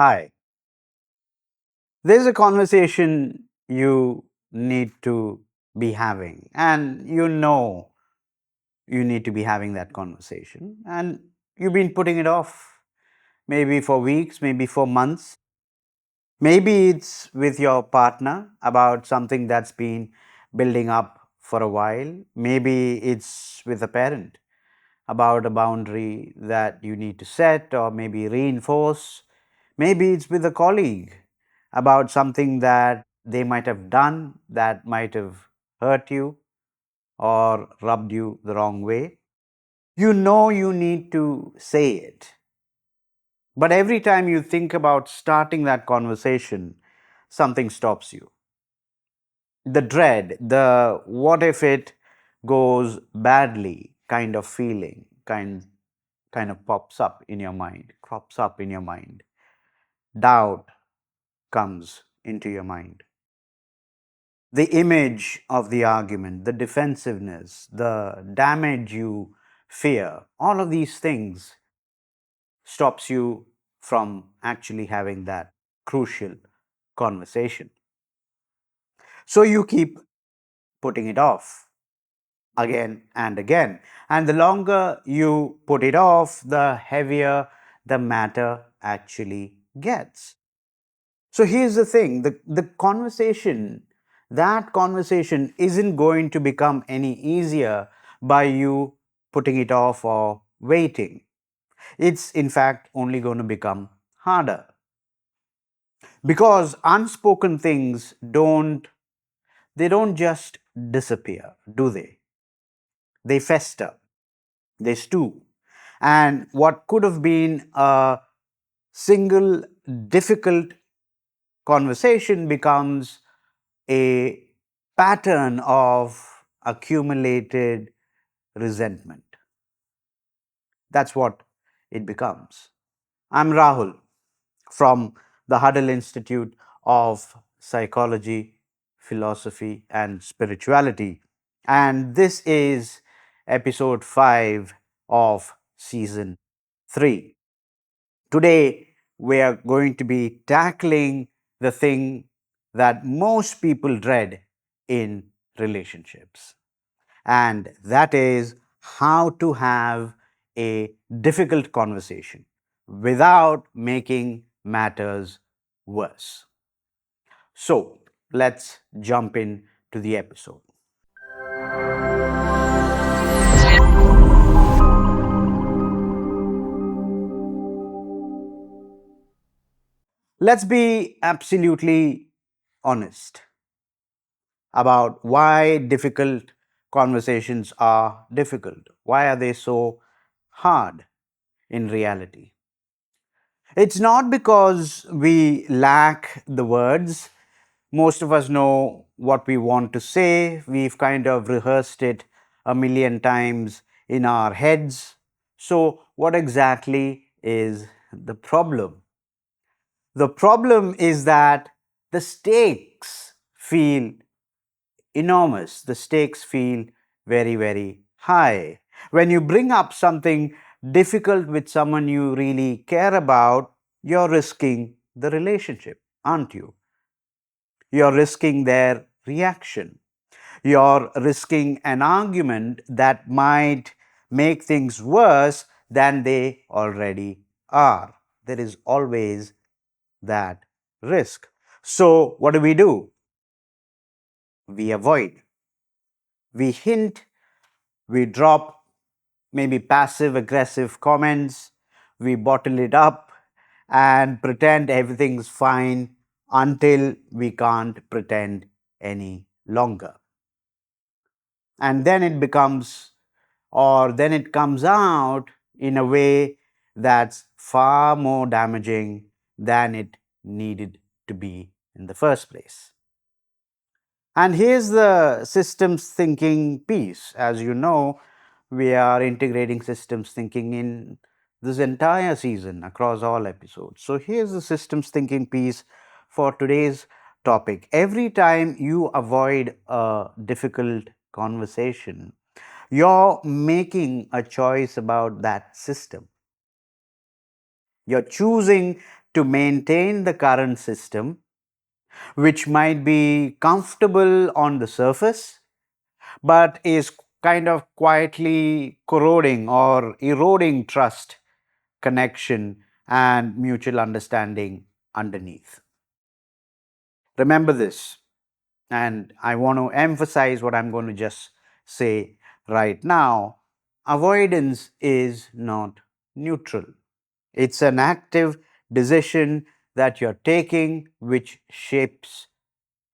Hi, there's a conversation you need to be having, and you need to be having that conversation, and you've been putting it off maybe for weeks, maybe for months. Maybe it's with your partner about something that's been building up for a while. Maybe it's with a parent about a boundary that you need to set or maybe reinforce. Maybe it's with a colleague about something that they might have done that might have hurt you or rubbed you the wrong way. You know you need to say it. But every time you think about starting that conversation, something stops you. The dread, the what if it goes badly kind of feeling, kind of pops up in your mind, crops up in your mind. Doubt comes into your mind. The image of the argument, the defensiveness, the damage you fear, all of these things stops you from actually having that crucial conversation. So you keep putting it off again and again. And the longer you put it off, the heavier the matter actually gets. So here's the thing, the conversation, that conversation isn't going to become any easier by you putting it off or waiting. It's in fact only going to become harder because unspoken things don't just disappear, do they? They fester, they stew. And what could have been a single difficult conversation becomes a pattern of accumulated resentment. That's what it becomes. I'm Rahul from the Huddle Institute of Psychology, Philosophy, and Spirituality. And this is episode 5 of season 3. Today, we are going to be tackling the thing that most people dread in relationships, and that is how to have a difficult conversation without making matters worse. So, let's jump in to the episode. Let's be absolutely honest about why difficult conversations are difficult. Why are they so hard in reality? It's not because we lack the words. Most of us know what we want to say. We've kind of rehearsed it a million times in our heads. So, what exactly is the problem? The problem is that the stakes feel enormous. The stakes feel very, very high. When you bring up something difficult with someone you really care about, you're risking the relationship, aren't you? You're risking their reaction. You're risking an argument that might make things worse than they already are. There is always that risk. So, what do? We avoid, we hint, we drop maybe passive aggressive comments, we bottle it up and pretend everything's fine until we can't pretend any longer. And then it becomes, or then it comes out in a way that's far more damaging than it needed to be in the first place. And here's the systems thinking piece. As you know, we are integrating systems thinking in this entire season across all episodes. So here's the systems thinking piece for today's topic. Every time you avoid a difficult conversation, you're making a choice about that system. You're choosing to maintain the current system, which might be comfortable on the surface, but is kind of quietly corroding or eroding trust, connection, and mutual understanding underneath. Remember this, and I want to emphasize what I'm going to just say right now. Avoidance is not neutral. It's an active decision that you're taking which shapes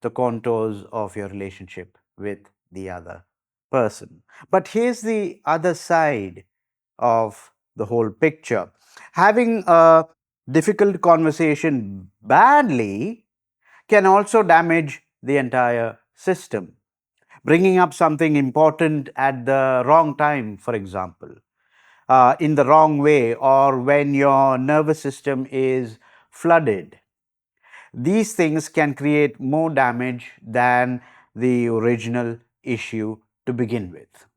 the contours of your relationship with the other person. But here's the other side of the whole picture. Having a difficult conversation badly can also damage the entire system. Bringing up something important at the wrong time, for example, in the wrong way, or when your nervous system is flooded. These things can create more damage than the original issue to begin with.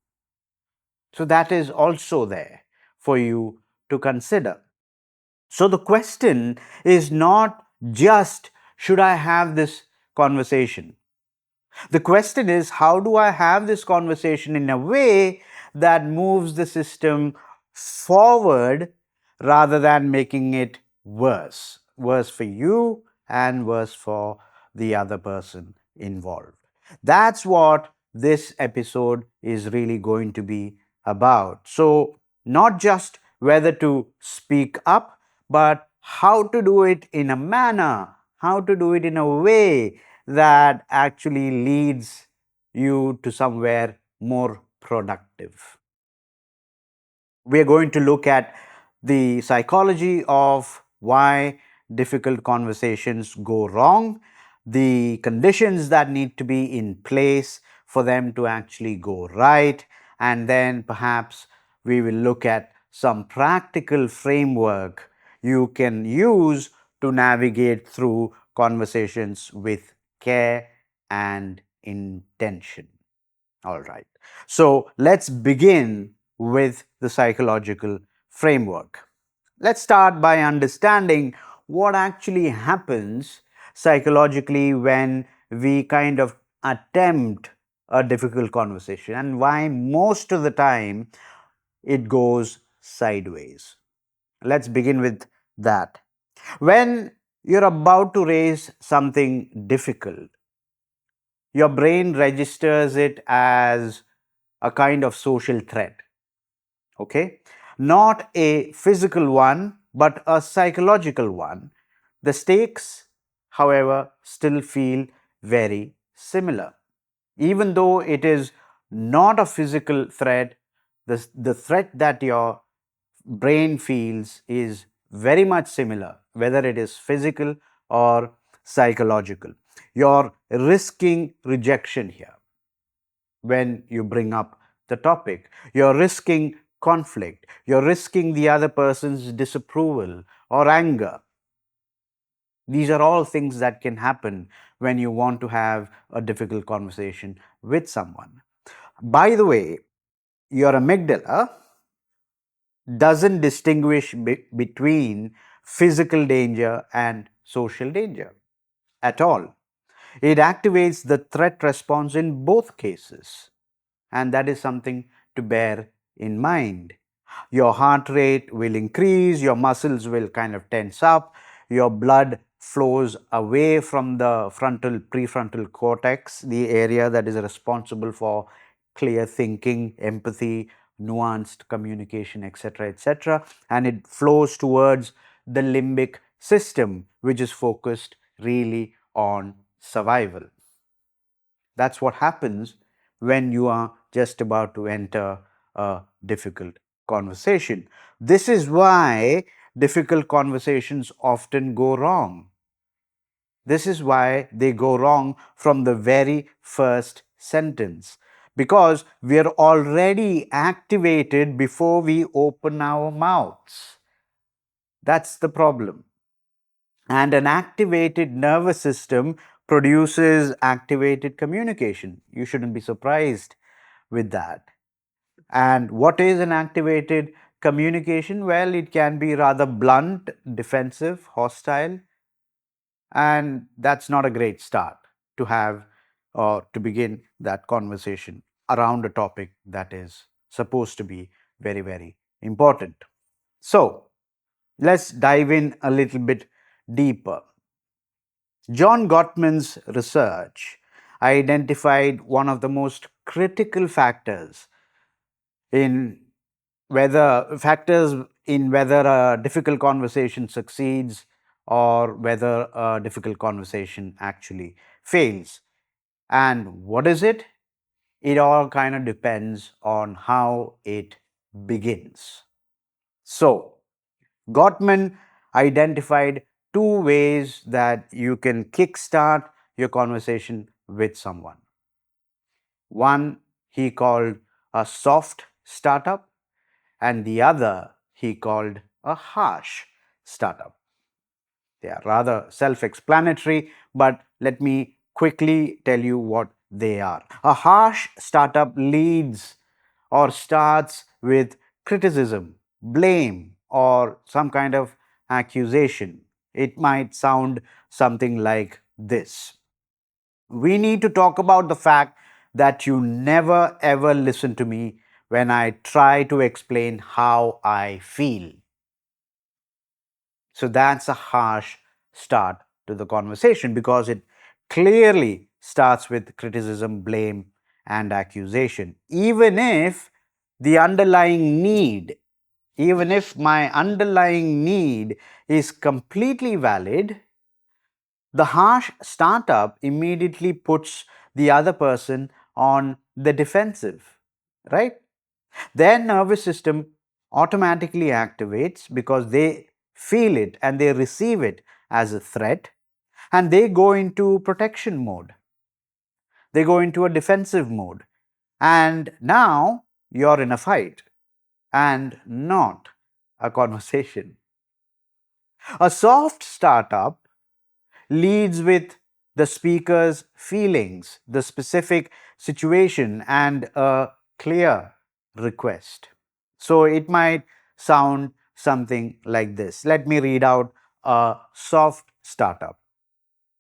So, that is also there for you to consider. So, the question is not just should I have this conversation? The question is, how do I have this conversation in a way that moves the system forward rather than making it worse? Worse for you and worse for the other person involved. That's what this episode is really going to be about. So, not just whether to speak up, but how to do it in a manner, how to do it in a way that actually leads you to somewhere more productive. We are going to look at the psychology of why difficult conversations go wrong, the conditions that need to be in place for them to actually go right, and then perhaps we will look at some practical framework you can use to navigate through conversations with care and intention. All right. So let's begin with the psychological framework. Let's start by understanding what actually happens psychologically when we kind of attempt a difficult conversation and why most of the time it goes sideways. Let's begin with that. When you're about to raise something difficult, your brain registers it as a kind of social threat. Okay, not a physical one but a psychological one. The stakes, however, still feel very similar. Even though it is not a physical threat, the threat that your brain feels is very much similar, whether it is physical or psychological. You're risking rejection here when you bring up the topic. You're risking conflict. You're risking the other person's disapproval or anger. These are all things that can happen when you want to have a difficult conversation with someone. By the way, your amygdala doesn't distinguish between physical danger and social danger at all. It activates the threat response in both cases, and that is something to bear in mind. Your heart rate will increase, your muscles will kind of tense up, your blood flows away from the frontal prefrontal cortex, the area that is responsible for clear thinking, empathy, nuanced communication, etc., etc., and it flows towards the limbic system, which is focused really on survival. That's what happens when you are just about to enter a difficult conversation. This is why difficult conversations often go wrong. This is why they go wrong from the very first sentence, because we are already activated before we open our mouths. That's the problem. And an activated nervous system produces activated communication. You shouldn't be surprised with that. And what is an activated communication, well, it can be rather blunt, defensive, hostile, and that's not a great start to have or to begin that conversation around a topic that is supposed to be very, very important. So, let's dive in a little bit deeper. John Gottman's research identified one of the most critical in factors in whether a difficult conversation succeeds or whether a difficult conversation actually fails. And what is it? It all kind of depends on how it begins. So, Gottman identified two ways that you can kickstart your conversation with someone. One he called a soft startup, and the other he called a harsh startup. They are rather self explanatory, but let me quickly tell you what they are. A harsh startup leads or starts with criticism, blame, or some kind of accusation. It might sound something like this: we need to talk about the fact that you never ever listen to me when I try to explain how I feel. So that's a harsh start to the conversation because it clearly starts with criticism, blame, and accusation. The underlying need, Even if my underlying need is completely valid, the harsh startup immediately puts the other person on the defensive, right? Their nervous system automatically activates because they feel it and they receive it as a threat, and they go into protection mode. They go into a defensive mode. And now you're in a fight and not a conversation. A soft startup leads with the speaker's feelings, the specific situation, and a clear request. So it might sound something like this. Let me read out a soft startup.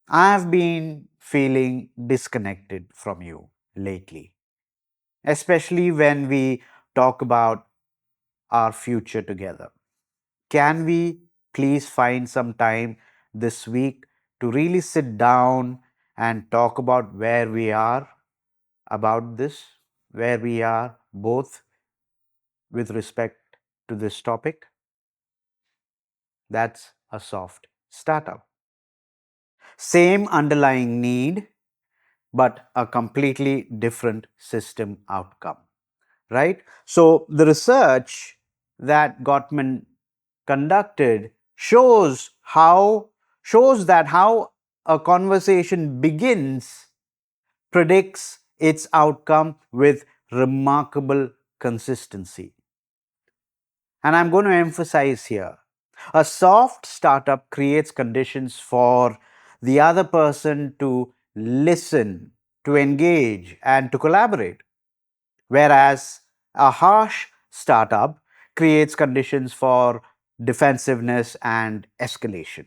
I've been feeling disconnected from you lately, especially when we talk about our future together. Can we please find some time this week to really sit down and talk about where we are about this, where we are both with respect to this topic? That's a soft startup. Same underlying need, but a completely different system outcome, right? So the research that Gottman conducted shows that how a conversation begins predicts its outcome with remarkable consistency. And I'm going to emphasize here, a soft startup creates conditions for the other person to listen, to engage, and to collaborate. Whereas a harsh startup creates conditions for defensiveness and escalation.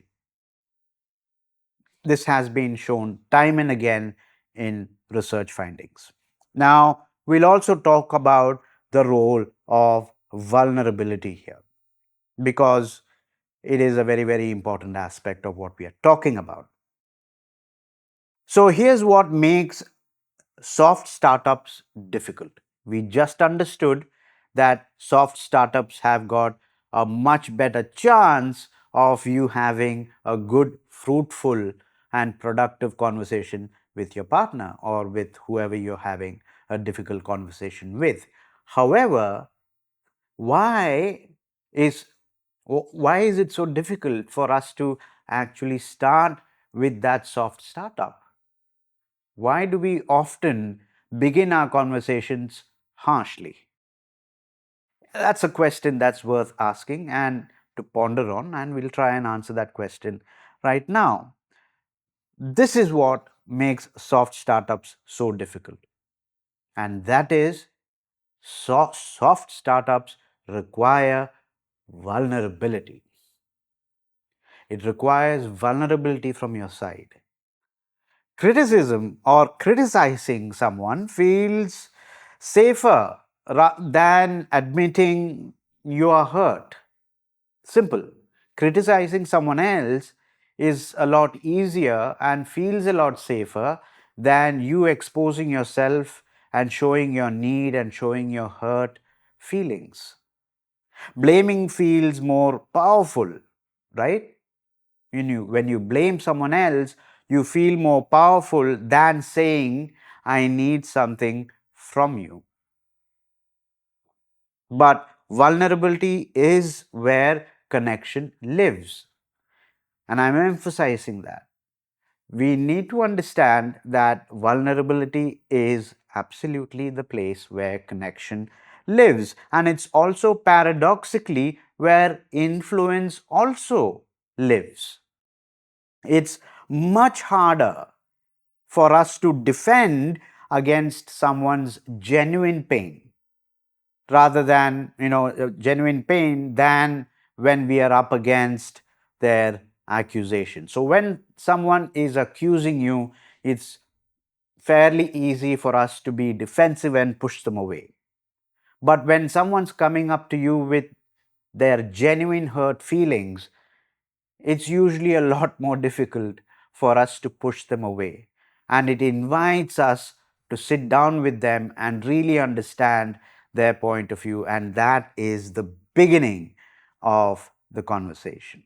This has been shown time and again in research findings. Now, we'll also talk about the role of vulnerability here because it is a very, very important aspect of what we are talking about. So, here's what makes soft startups difficult. We just understood that soft startups have got a much better chance of you having a good, fruitful, and productive conversation with your partner or with whoever you're having a difficult conversation with. However, why is why is it so difficult for us to actually start with that soft startup? Why do we often begin our conversations harshly? That's a question that's worth asking and to ponder on, and we'll try and answer that question right now. This is what makes soft startups so difficult, and that is soft startups require vulnerability. It requires vulnerability from your side. Criticism or criticizing someone feels safer than admitting you are hurt. Simple. Criticizing someone else is a lot easier and feels a lot safer than you exposing yourself and showing your need and showing your hurt feelings. Blaming feels more powerful, right? When you blame someone else, you feel more powerful than saying, I need something from you. But vulnerability is where connection lives. And I'm emphasizing that. We need to understand that vulnerability is absolutely the place where connection lives. And it's also paradoxically where influence also lives. It's much harder for us to defend against someone's genuine pain rather than genuine pain than when we are up against their accusation. So when someone is accusing you, it's fairly easy for us to be defensive and push them away. But when someone's coming up to you with their genuine hurt feelings, it's usually a lot more difficult for us to push them away. And it invites us to sit down with them and really understand their point of view. And that is the beginning of the conversation.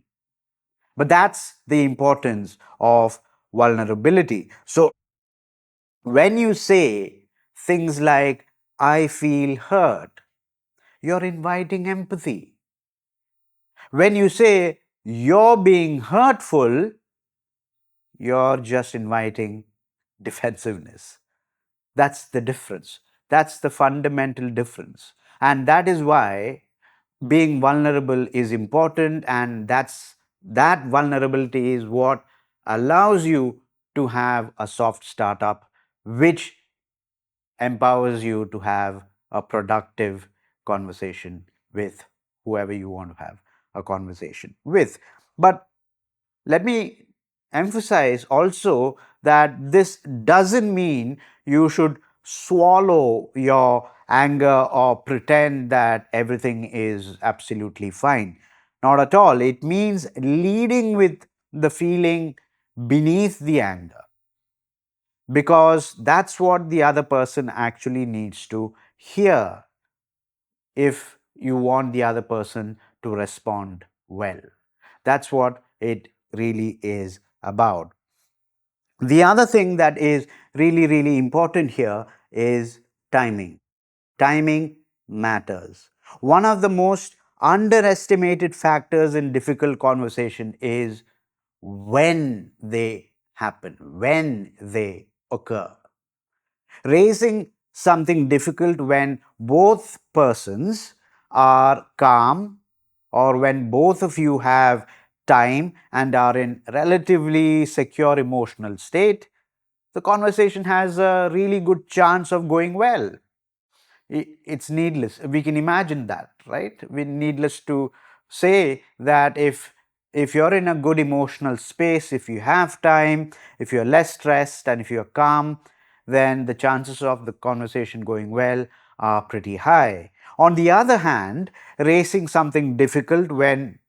But that's the importance of vulnerability. So when you say things like, I feel hurt, you're inviting empathy. When you say, you're being hurtful, you're just inviting defensiveness. That's the difference. That's the fundamental difference. And that is why being vulnerable is important, and that vulnerability is what allows you to have a soft startup which empowers you to have a productive conversation with whoever you want to have a conversation with. But let me emphasize also that this doesn't mean you should swallow your anger or pretend that everything is absolutely fine. Not at all. It means leading with the feeling beneath the anger, because that's what the other person actually needs to hear if you want the other person to respond well. That's what it really is about. The other thing that is really, really important here is timing. Timing matters. One of the most underestimated factors in difficult conversation is when they happen, when they occur. Raising something difficult when both persons are calm, or when both of you have time and are in relatively secure emotional state, the conversation has a really good chance of going well. It's needless, we can imagine that, right? We needless to say that if you're in a good emotional space, if you have time, if you're less stressed, and if you're calm, then the chances of the conversation going well are pretty high. On the other hand, raising something difficult when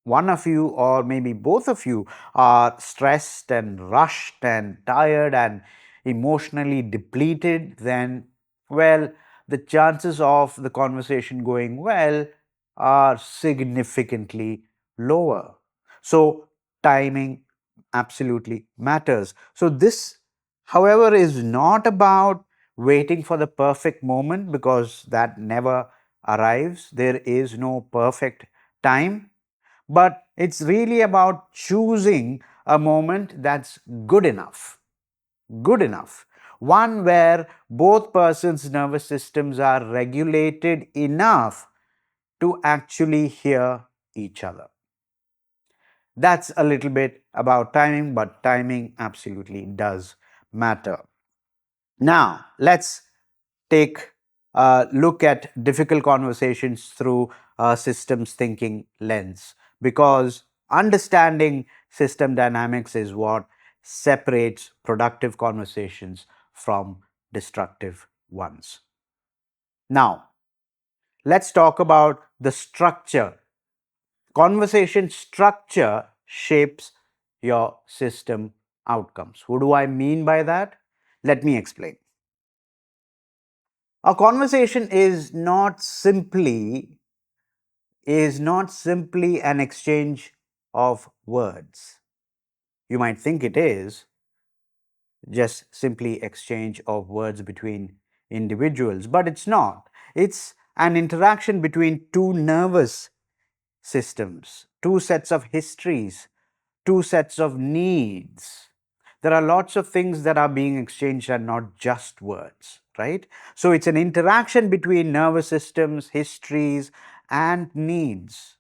one of you or maybe both of you are stressed and rushed and tired and emotionally depleted, then, well, the chances of the conversation going well are significantly lower. So, timing absolutely matters. So, this, however, is not about waiting for the perfect moment, because that never arrives. There is no perfect time, but it's really about choosing a moment that's good enough. Good enough. One where both persons' nervous systems are regulated enough to actually hear each other. That's a little bit about timing, but timing absolutely does matter. Now, let's take a look at difficult conversations through a systems thinking lens, because understanding system dynamics is what separates productive conversations from destructive ones. Now, let's talk about the structure. Conversation structure shapes your system outcomes. What do I mean by that? Let me explain. A conversation is not simply an exchange of words. You might think it is just simply exchange of words between individuals, but it's not. It's an interaction between two nervous systems, two sets of histories, two sets of needs. There are lots of things that are being exchanged and not just words, right? So it's an interaction between nervous systems, histories, and needs.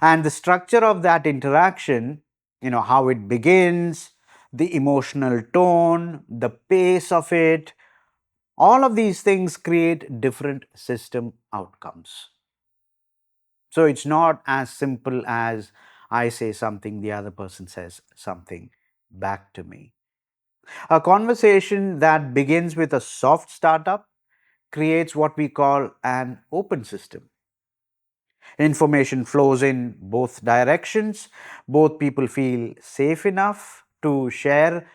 And the structure of that interaction, how it begins, the emotional tone, the pace of it, all of these things create different system outcomes. So it's not as simple as I say something, the other person says something back to me. A conversation that begins with a soft startup creates what we call an open system. Information flows in both directions. Both people feel safe enough to share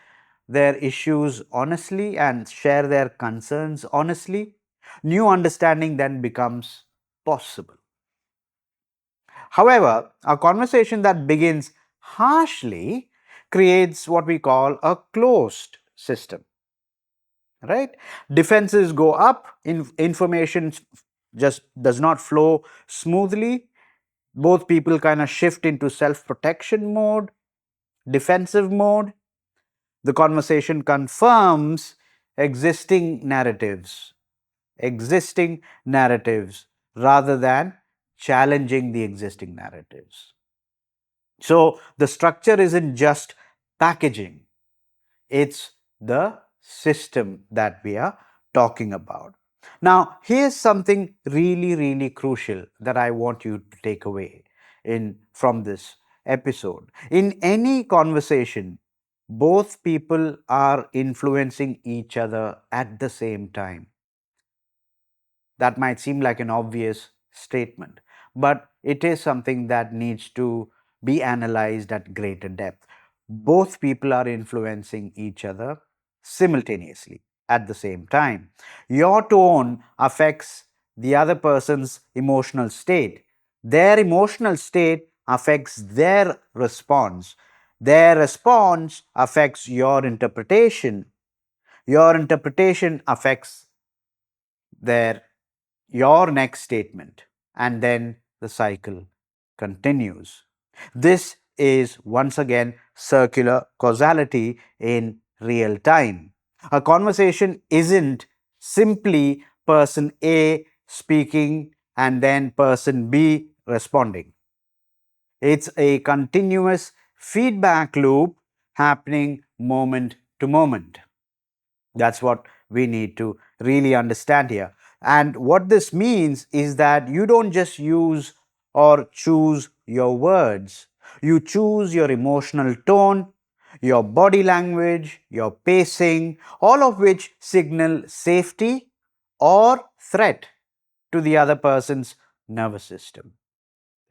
their issues honestly and share their concerns honestly. New understanding then becomes possible. However, a conversation that begins harshly creates what we call a closed system, right? Defenses go up, information just does not flow smoothly. Both people kind of shift into self protection mode, defensive mode. The conversation confirms existing narratives, existing narratives rather than challenging the existing narratives. So the structure isn't just packaging, it's the system that we are talking about. Now, here's something really, really crucial that I want you to take away from this episode. In any conversation, both people are influencing each other at the same time. That might seem like an obvious statement, but it is something that needs to be analyzed at greater depth. Both people are influencing each other simultaneously at the same time. Your tone affects the other person's emotional state. Their emotional state affects their response. Their response affects your interpretation. Your interpretation affects their your next statement, and then the cycle continues. This is once again circular causality in real time. A conversation isn't simply person A speaking and then person B responding. It's a continuous feedback loop happening moment to moment. That's what we need to really understand here. And what this means is that you don't just use or choose your words, you choose your emotional tone, your body language, your pacing, all of which signal safety or threat to the other person's nervous system.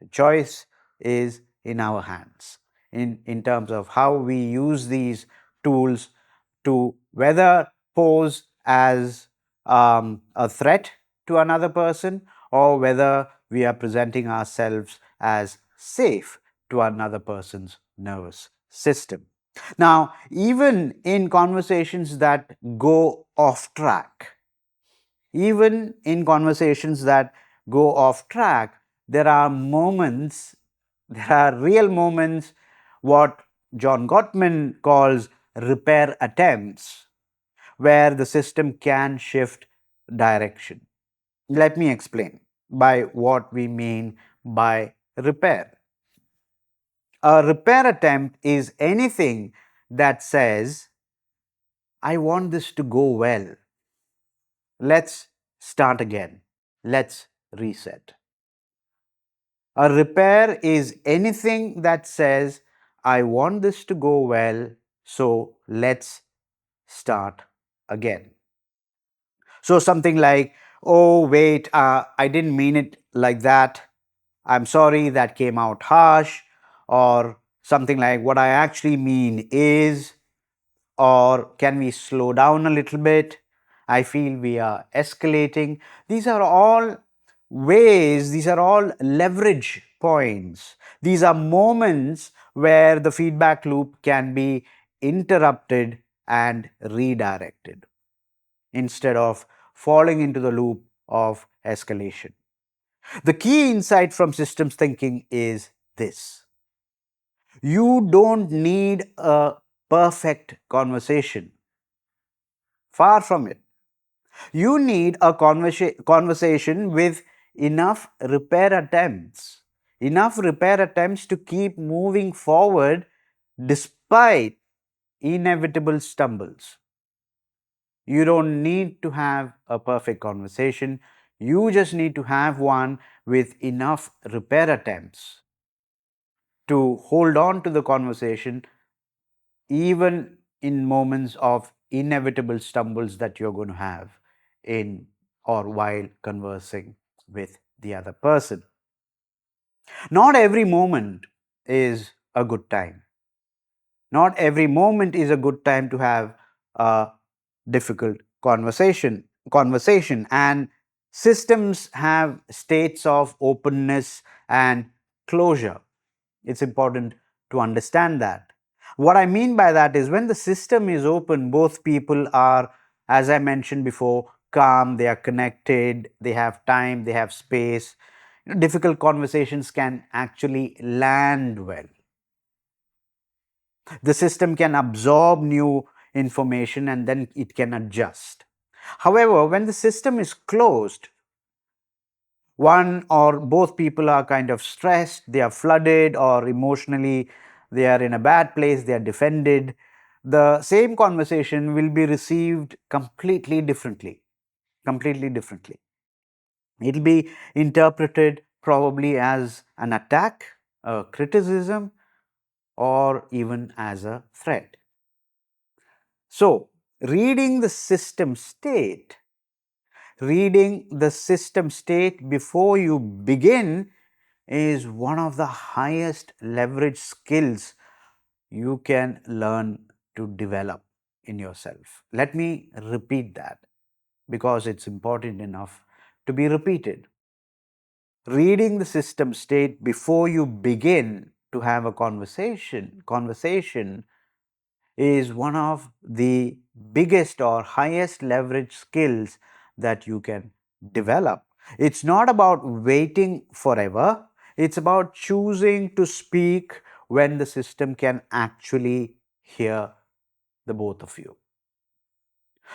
The choice is in our hands in terms of how we use these tools to whether pose as a threat to another person or whether we are presenting ourselves as safe to another person's nervous system. Now, even in conversations that go off track, even in conversations that go off track, there are real moments, what John Gottman calls repair attempts, where the system can shift direction. Let me explain by what we mean by repair. A repair attempt is anything that says, I want this to go well. Let's start again. Let's reset. A repair is anything that says, I want this to go well, so let's start again. So something like, oh, wait, I didn't mean it like that. I'm sorry, that came out harsh. Or something like, what I actually mean is, or can we slow down a little bit? I feel we are escalating. These are all ways, these are all leverage points. These are moments where the feedback loop can be interrupted and redirected instead of falling into the loop of escalation. The key insight from systems thinking is this: you don't need a perfect conversation. Far from it. You need a conversation with enough repair attempts to keep moving forward despite inevitable stumbles. You don't need to have a perfect conversation. You just need to have one with enough repair attempts to hold on to the conversation, even in moments of inevitable stumbles that you're going to have in or while conversing with the other person. Not every moment is a good time. Not every moment is a good time to have a difficult conversation, and systems have states of openness and closure. It's important to understand that. What I mean by that is, when the system is open, both people are, as I mentioned before, calm, they are connected, they have time, they have space. Difficult conversations can actually land well. The system can absorb new information and then it can adjust. However, when the system is closed, one or both people are kind of stressed, they are flooded, or emotionally they are in a bad place, they are defended, the same conversation will be received completely differently. Completely differently. It'll be interpreted probably as an attack, a criticism, or even as a threat. So, reading the system state before you begin is one of the highest leverage skills you can learn to develop in yourself. Let me repeat that because it's important enough to be repeated. Reading the system state before you begin to have a conversation is one of the biggest or highest leverage skills that you can develop. It's not about waiting forever, it's about choosing to speak when the system can actually hear the both of you.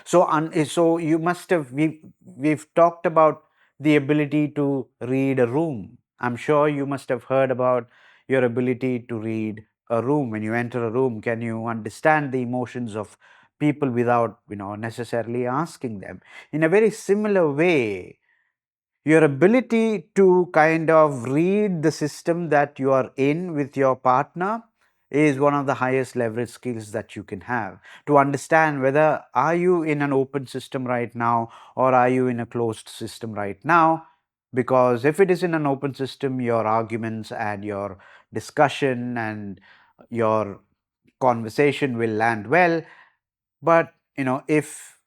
So you must have we've talked about the ability to read a room. I'm sure you must have heard about your ability to read a room. When you enter a room, can you understand the emotions of people without necessarily asking them? In a very similar way, your ability to kind of read the system that you are in with your partner is one of the highest leverage skills that you can have, to understand whether are you in an open system right now or are you in a closed system right now. Because if it is in an open system, your arguments and your discussion and your conversation will land well. But if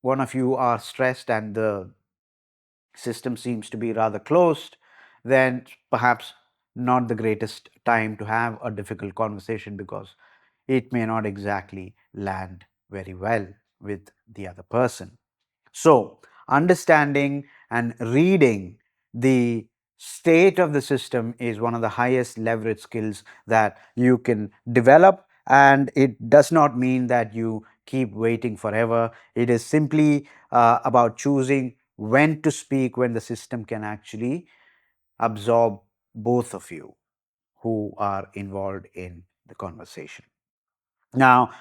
one of you are stressed and the system seems to be rather closed, then perhaps not the greatest time to have a difficult conversation, because it may not exactly land very well with the other person. So, understanding and reading the state of the system is one of the highest leverage skills that you can develop. And it does not mean that you keep waiting forever. It is simply about choosing when to speak, when the system can actually absorb both of you who are involved in the conversation. Now,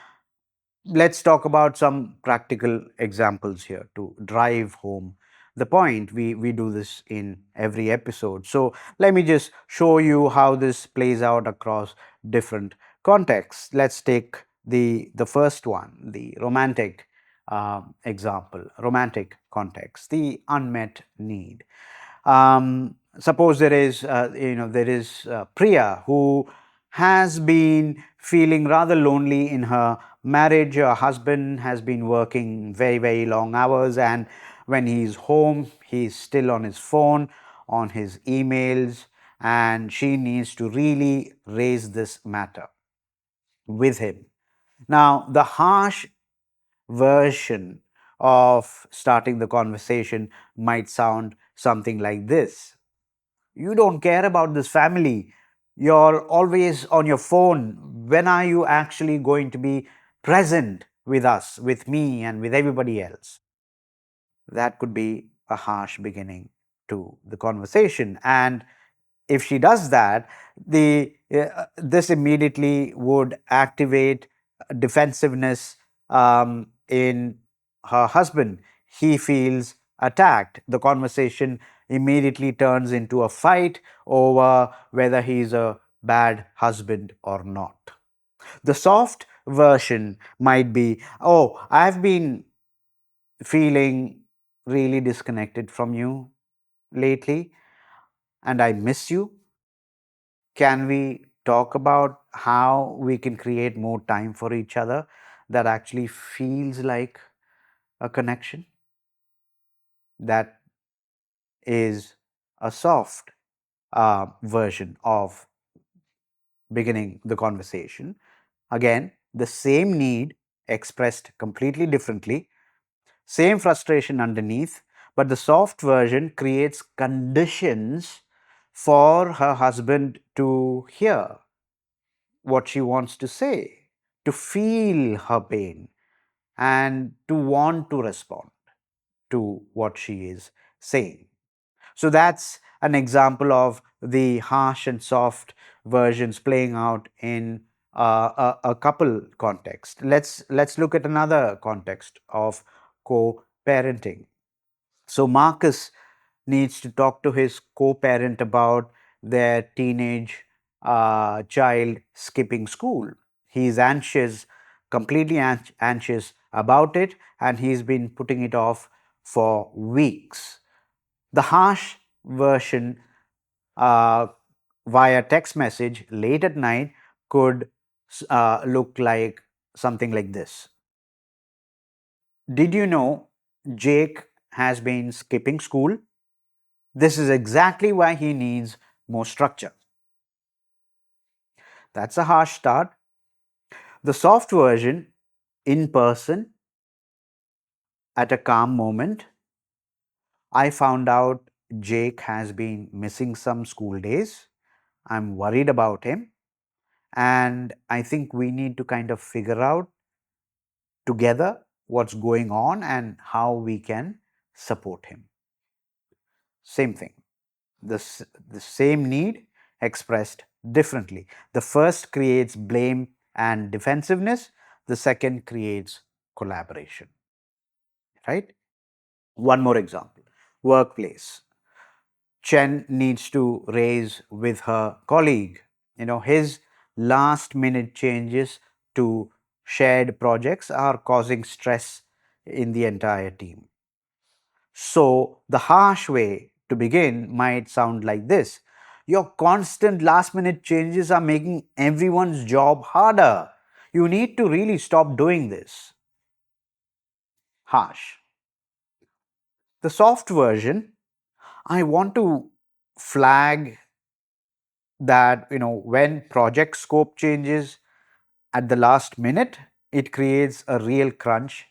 let's talk about some practical examples here to drive home the point. We do this in every episode. So let me just show you how this plays out across different contexts. Let's take the first one, the romantic example, romantic context, the unmet need. Suppose there is Priya, who has been feeling rather lonely in her marriage. Her husband has been working very long hours, and when he's home, he's still on his phone, on his emails, and she needs to really raise this matter with him. Now, the harsh version of starting the conversation might sound something like this: "You don't care about this family. You're always on your phone. When are you actually going to be present with us, with me, and with everybody else?" That could be a harsh beginning to the conversation. And if she does that, the this immediately would activate defensiveness in her husband. He feels attacked. The conversation immediately turns into a fight over whether he's a bad husband or not. The soft version might be, "Oh, I've been feeling really disconnected from you lately, and I miss you. Can we talk about how we can create more time for each other that actually feels like a connection?" That is a soft version of beginning the conversation. Again, the same need expressed completely differently, same frustration underneath, but the soft version creates conditions for her husband to hear what she wants to say, to feel her pain, and to want to respond to what she is saying. So that's an example of the harsh and soft versions playing out in a couple context. Let's look at another context of co-parenting. So Marcus needs to talk to his co-parent about their teenage child skipping school. He's anxious, completely anxious about it, and he's been putting it off for weeks. The harsh version uh, via text message late at night could look like something like this: "Did you know Jake has been skipping school? This is exactly why he needs more structure." That's a harsh start. The soft version, in person, at a calm moment: "I found out Jake has been missing some school days. I'm worried about him. And I think we need to kind of figure out together what's going on and how we can support him." Same thing. The same need expressed differently. The first creates blame and defensiveness, the second creates collaboration. Right? One more example: workplace. Chen needs to raise with her colleague. His last minute changes to shared projects are causing stress in the entire team. So, the harsh way to begin might sound like this: "Your constant last minute changes are making everyone's job harder. You need to really stop doing this." Harsh. The soft version: "I want to flag that when project scope changes at the last minute, it creates a real crunch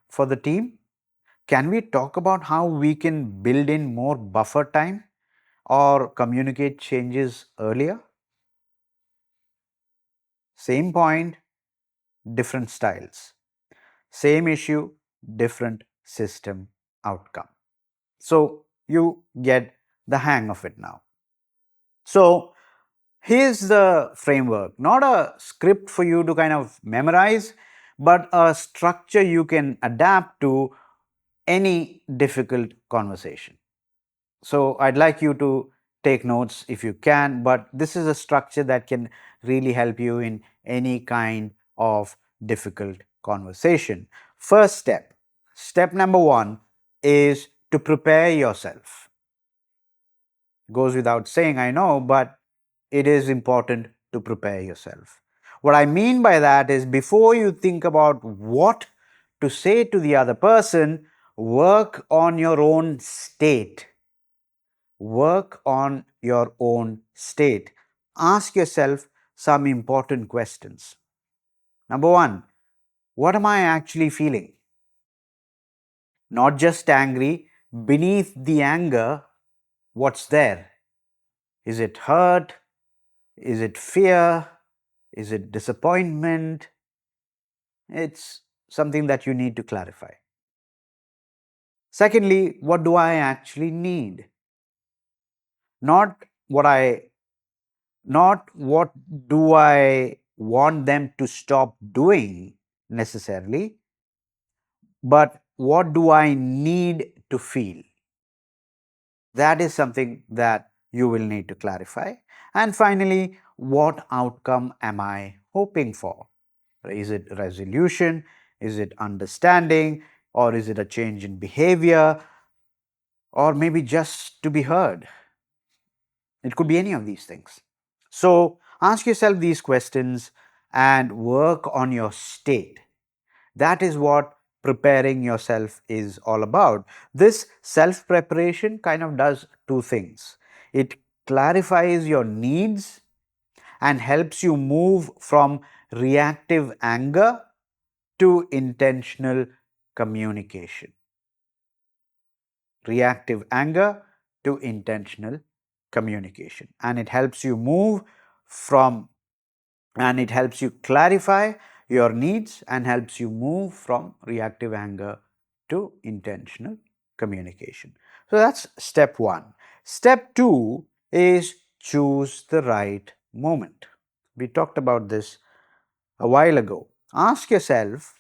for the team. Can we talk about how we can build in more buffer time or communicate changes earlier?" Same point, different styles. Same issue, different system outcome. So you get the hang of it now. So here's the framework, not a script for you to kind of memorize, but a structure you can adapt to any difficult conversation. So I'd like you to take notes if you can, but this is a structure that can really help you in any kind of difficult conversation. First step number one is to prepare yourself. Goes without saying, I know, but it is important to prepare yourself. What I mean by that is before you think about what to say to the other person, work on your own state. Work on your own state. Ask yourself some important questions. Number one, what am I actually feeling? Not just angry. Beneath the anger, what's there? Is it hurt? Is it fear? Is it disappointment? It's something that you need to clarify. Secondly, what do I actually need? Not what I not what do I want them to stop doing necessarily, but what do I need to feel? That is something that you will need to clarify. And finally, what outcome am I hoping for? Is it resolution? Is it understanding? Or is it a change in behavior? Or maybe just to be heard? It could be any of these things. So ask yourself these questions and work on your state. That is what preparing yourself is all about. This self preparation kind of does two things. It clarifies your needs and helps you move from reactive anger to intentional communication. Reactive anger to intentional communication. And it helps you move from, and it helps you clarify your needs and helps you move from reactive anger to intentional communication. So that's step one. Step two is choose the right moment. We talked about this a while ago. Ask yourself,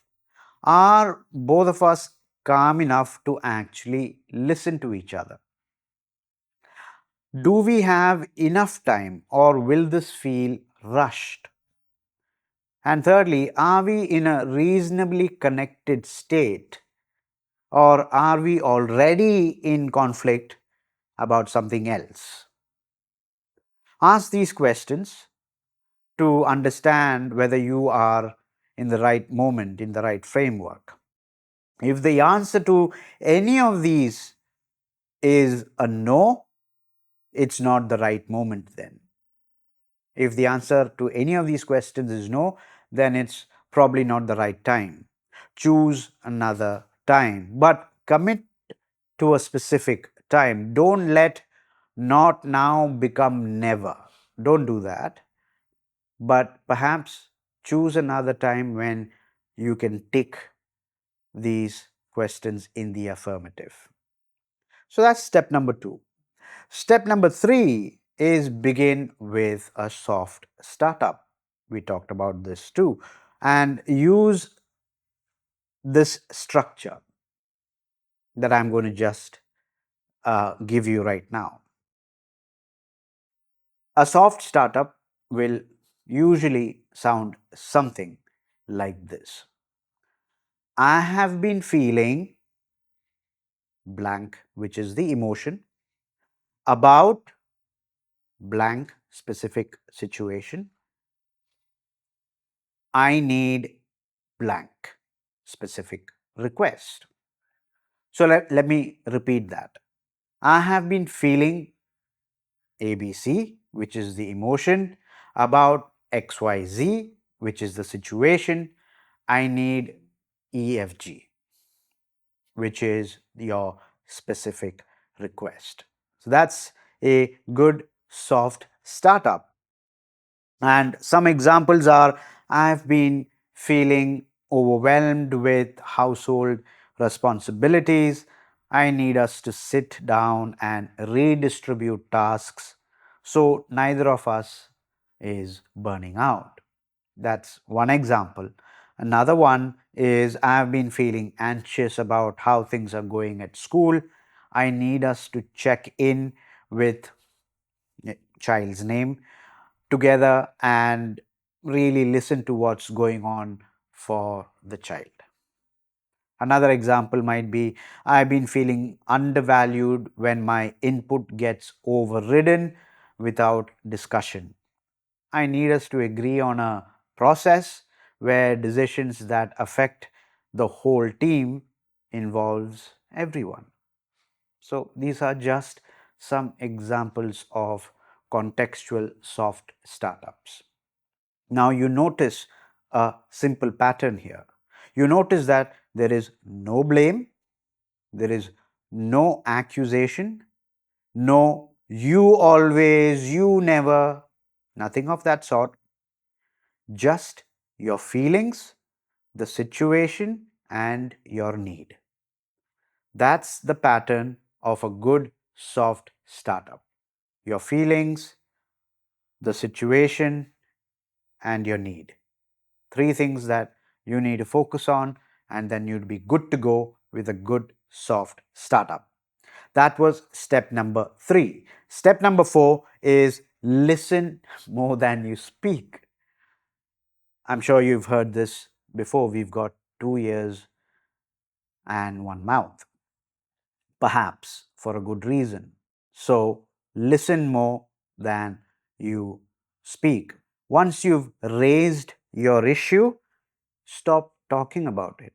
are both of us calm enough to actually listen to each other? Do we have enough time or will this feel rushed? And thirdly, are we in a reasonably connected state or are we already in conflict about something else? Ask these questions to understand whether you are in the right moment, in the right framework. If the answer to any of these is a no, it's not the right moment then. If the answer to any of these questions is no, then it's probably not the right time. Choose another time, but commit to a specific time. Don't let not now become never. Don't do that. But perhaps choose another time when you can tick these questions in the affirmative. So that's step number two. Step number three is begin with a soft startup. We talked about this too. And use this structure that I'm going to just give you right now. A soft startup will usually sound something like this. I have been feeling blank, which is the emotion, about blank specific situation. I need blank specific request. So let me repeat that. I have been feeling ABC, which is the emotion, about XYZ, which is the situation. I need EFG, which is your specific request. So that's a good soft startup. And some examples are I've been feeling overwhelmed with household responsibilities. I need us to sit down and redistribute tasks so neither of us is burning out. That's one example. Another one is, I've been feeling anxious about how things are going at school. I need us to check in with child's name together and really listen to what's going on for the child. Another example might be, I've been feeling undervalued when my input gets overridden without discussion. I need us to agree on a process where decisions that affect the whole team involves everyone. So these are just some examples of contextual soft startups. Now you notice a simple pattern here. You notice that there is no blame, there is no accusation, no you always, you never, nothing of that sort. Just your feelings, the situation, and your need. That's the pattern of a good soft startup. Your feelings, the situation, and your need. Three things that you need to focus on, and then you'd be good to go with a good soft startup. That was step number 3. Step number 4 is listen more than you speak. I'm sure you've heard this before. We've got 2 ears and one mouth, perhaps for a good reason. So listen more than you speak. Once you've raised your issue, stop talking about it.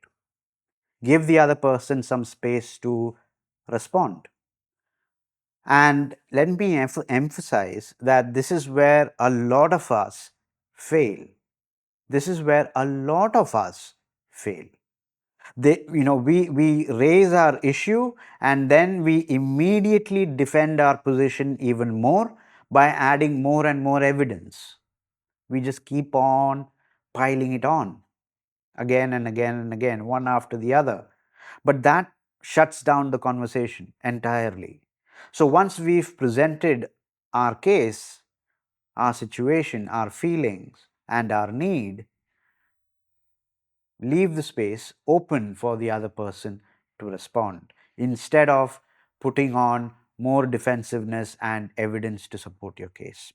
Give the other person some space to respond. And let me emphasize that this is where a lot of us fail. This is where a lot of us fail. We raise our issue and then we immediately defend our position even more by adding more and more evidence. We just keep on piling it on again and again and again, one after the other. But that shuts down the conversation entirely. So once we've presented our case, our situation, our feelings, and our need, leave the space open for the other person to respond instead of putting on more defensiveness and evidence to support your case.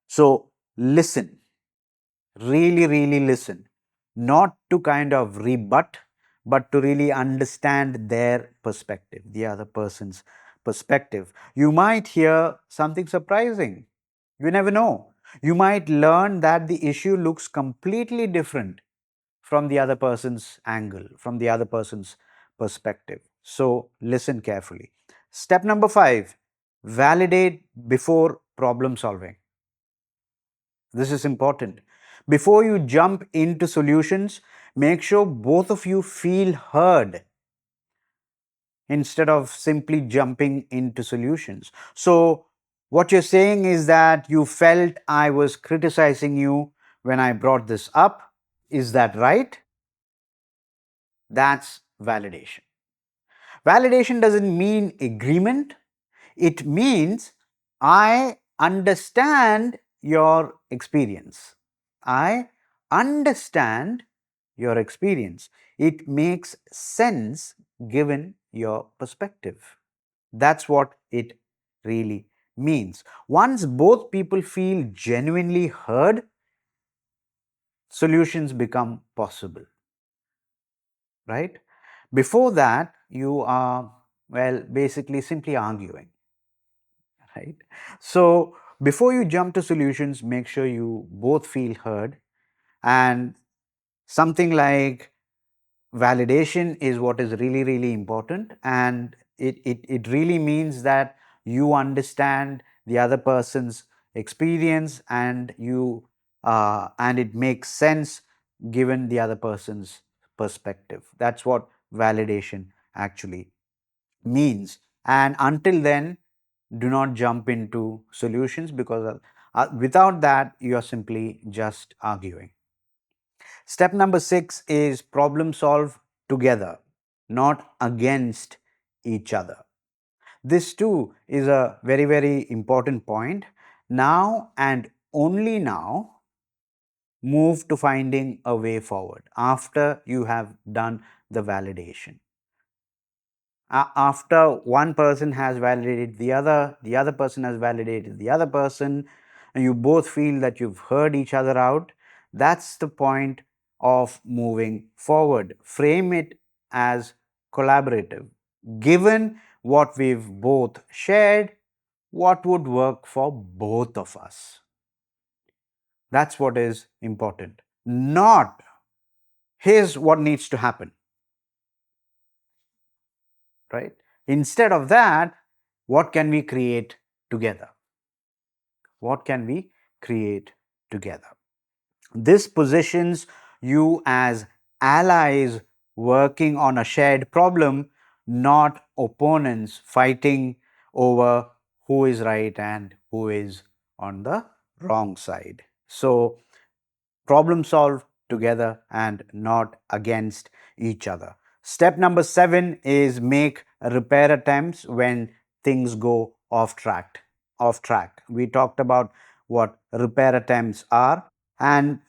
So listen, really, really listen, not to kind of rebut, but to really understand their perspective, the other person's perspective. You might hear something surprising. You never know. You might learn that the issue looks completely different from the other person's angle, from the other person's perspective. So listen carefully. Step number 5, validate before problem solving. This is important. Before you jump into solutions, make sure both of you feel heard instead of simply jumping into solutions. So, what you're saying is that you felt I was criticizing you when I brought this up. Is that right? That's validation. Validation doesn't mean agreement, it means I understand your experience. I understand your experience. It makes sense given your perspective. That's what it really means. Once both people feel genuinely heard, solutions become possible, right? Before that, you are, well, basically simply arguing, right? So, before you jump to solutions, make sure you both feel heard. And something like validation is what is really, really important. And it really means that you understand the other person's experience and and it makes sense given the other person's perspective. That's what validation actually means. And until then, do not jump into solutions because without that, you are simply just arguing. Step number 6 is problem solve together, not against each other. This too is a very, very important point. Now and only now, move to finding a way forward after you have done the validation. After one person has validated the other person has validated the other person, and you both feel that you've heard each other out, that's the point of moving forward. Frame it as collaborative. Given what we've both shared, what would work for both of us? That's what is important. Not here's what needs to happen, right? Instead of that, what can we create together? What can we create together? This positions you as allies working on a shared problem, not opponents fighting over who is right and who is on the wrong side. So, problem solve together and not against each other. Step number 7 is make repair attempts when things go off track. Off track. We talked about what repair attempts are, and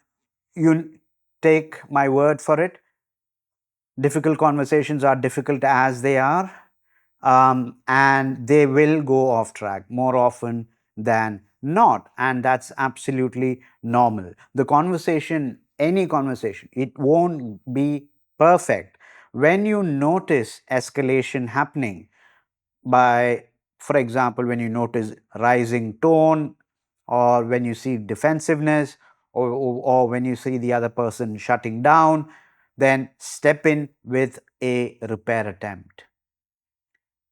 you take my word for it. Difficult conversations are difficult as they are, and they will go off track more often than not, and that's absolutely normal. The conversation, any conversation, it won't be perfect. When you notice escalation happening, by for example, when you notice rising tone, or when you see defensiveness, or when you see the other person shutting down, then step in with a repair attempt.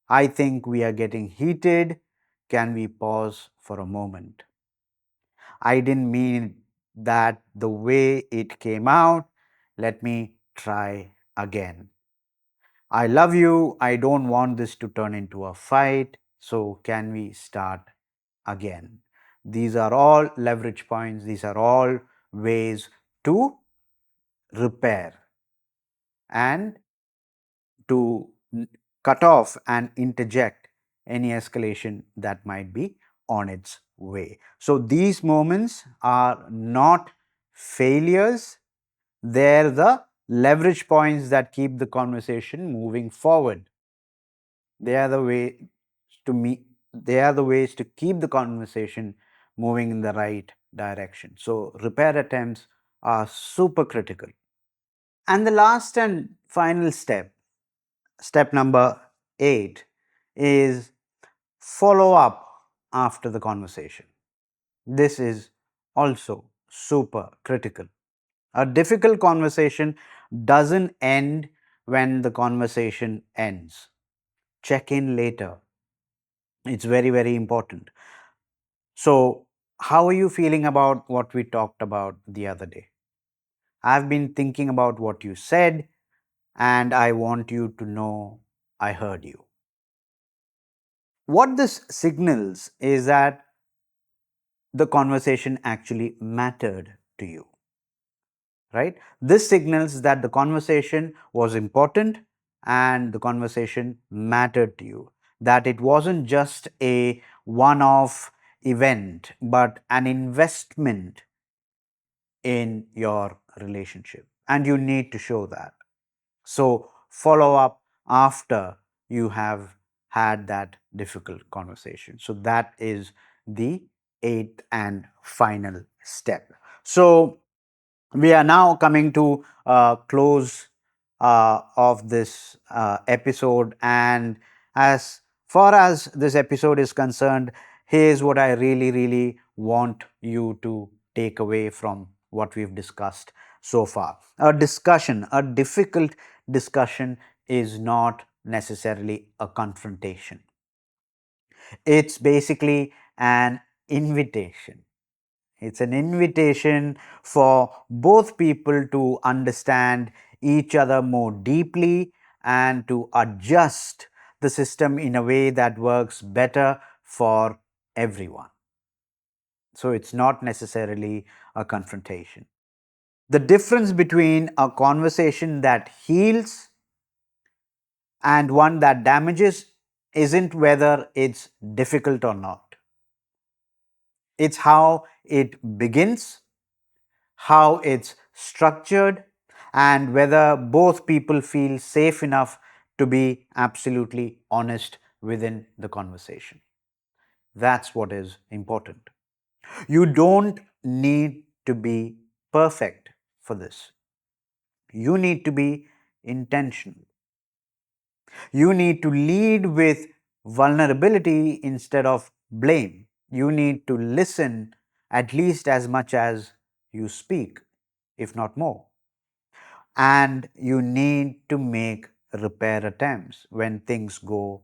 I think we are getting heated. Can we pause for a moment? I didn't mean that the way it came out. Let me try again. I love you. I don't want this to turn into a fight. So, can we start again? These are all leverage points. These are all ways to repair and to cut off and interject any escalation that might be on its way. So, these moments are not failures, they're the leverage points that keep the conversation moving forward. They are the way to me, they are the ways to keep the conversation moving in the right direction. So, repair attempts are super critical. And the last and final step, step number 8, is follow up after the conversation. This is also super critical. A difficult conversation doesn't end when the conversation ends. Check in later. It's very, very important. So, how are you feeling about what we talked about the other day? I've been thinking about what you said, and I want you to know I heard you. What this signals is that the conversation actually mattered to you, right? This signals that the conversation was important and the conversation mattered to you, that it wasn't just a one off event, but an investment in your relationship. And you need to show that. So, follow up after you have had that difficult conversation. So, that is the eighth and final step. So, we are now coming to close of this episode, and as far as this episode is concerned, here's what I really want you to take away from what we've discussed so far. A difficult discussion is not necessarily a confrontation. It's basically an invitation. It's an invitation for both people to understand each other more deeply and to adjust the system in a way that works better for everyone. So it's not necessarily a confrontation. The difference between a conversation that heals and one that damages isn't whether it's difficult or not. It's how it begins, how it's structured, and whether both people feel safe enough to be absolutely honest within the conversation. That's what is important. You don't need to be perfect for this. You need to be intentional. You need to lead with vulnerability instead of blame. You need to listen at least as much as you speak, if not more. And you need to make repair attempts when things go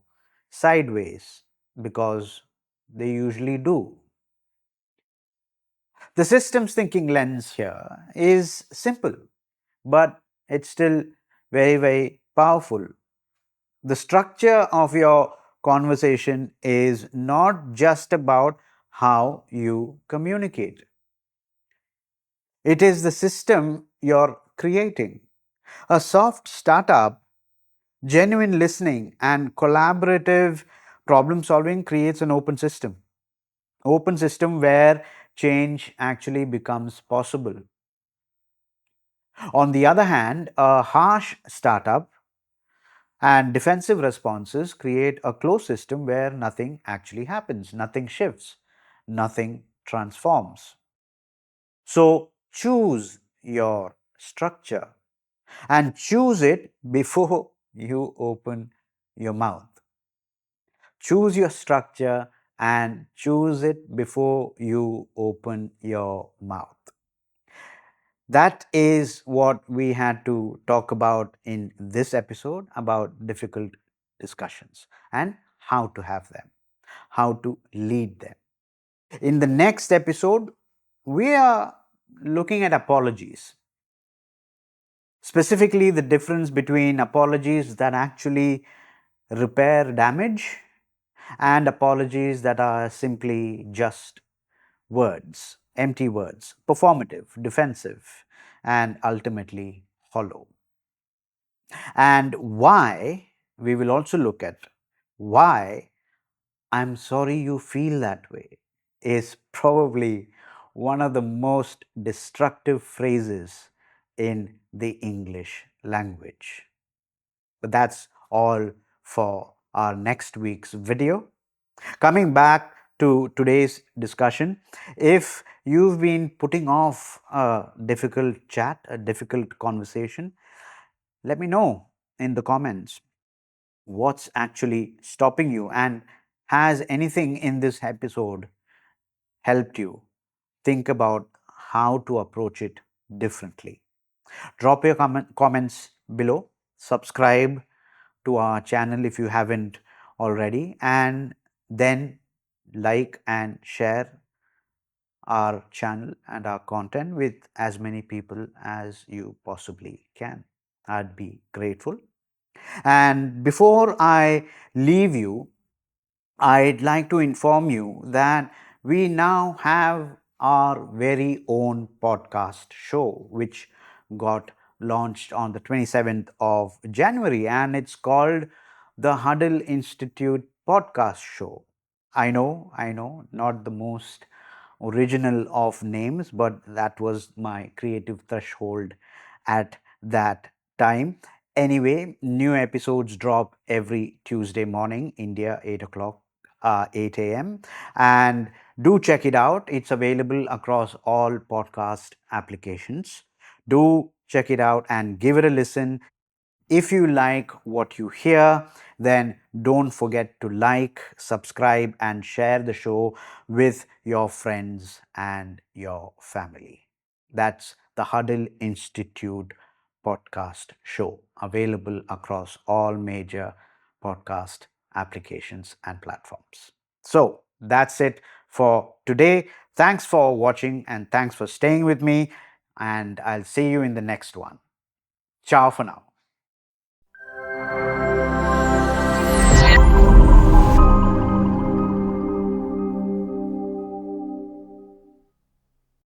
sideways, because they usually do. The systems thinking lens here is simple, but it's still very, very powerful. The structure of your conversation is not just about how you communicate, it is the system you're creating. A soft startup, genuine listening, and collaborative problem solving creates an open system. Open system where change actually becomes possible. On the other hand, a harsh startup and defensive responses create a closed system where nothing actually happens, nothing shifts, nothing transforms. So choose your structure and choose it before you open your mouth. Choose your structure and choose it before you open your mouth. That is what we had to talk about in this episode about difficult discussions and how to have them, how to lead them. In the next episode, we are looking at apologies, specifically the difference between apologies that actually repair damage and apologies that are simply just words, empty words, performative, defensive, and ultimately hollow. And why, we will also look at why "I'm sorry you feel that way" is probably one of the most destructive phrases in the English language. But that's all for our next week's video. Coming back to today's discussion, if you've been putting off a difficult chat, a difficult conversation, let me know in the comments what's actually stopping you, and has anything in this episode helped you think about how to approach it differently. Drop your comments below, subscribe to our channel if you haven't already, and then like and share our channel and our content with as many people as you possibly can. I'd be grateful. And before I leave you, I'd like to inform you that we now have our very own podcast show, which got launched on the 27th of January, and it's called the Huddle Institute Podcast Show. I know, not the most original of names, but that was my creative threshold at that time. Anyway, new episodes drop every Tuesday morning, India, 8 o'clock, 8 a.m. And do check it out. It's available across all podcast applications. Do check it out and give it a listen. If you like what you hear, then don't forget to like, subscribe, and share the show with your friends and your family. That's the Huddle Institute podcast show, available across all major podcast applications and platforms. So that's it for today. Thanks for watching and thanks for staying with me. And I'll see you in the next one. Ciao for now.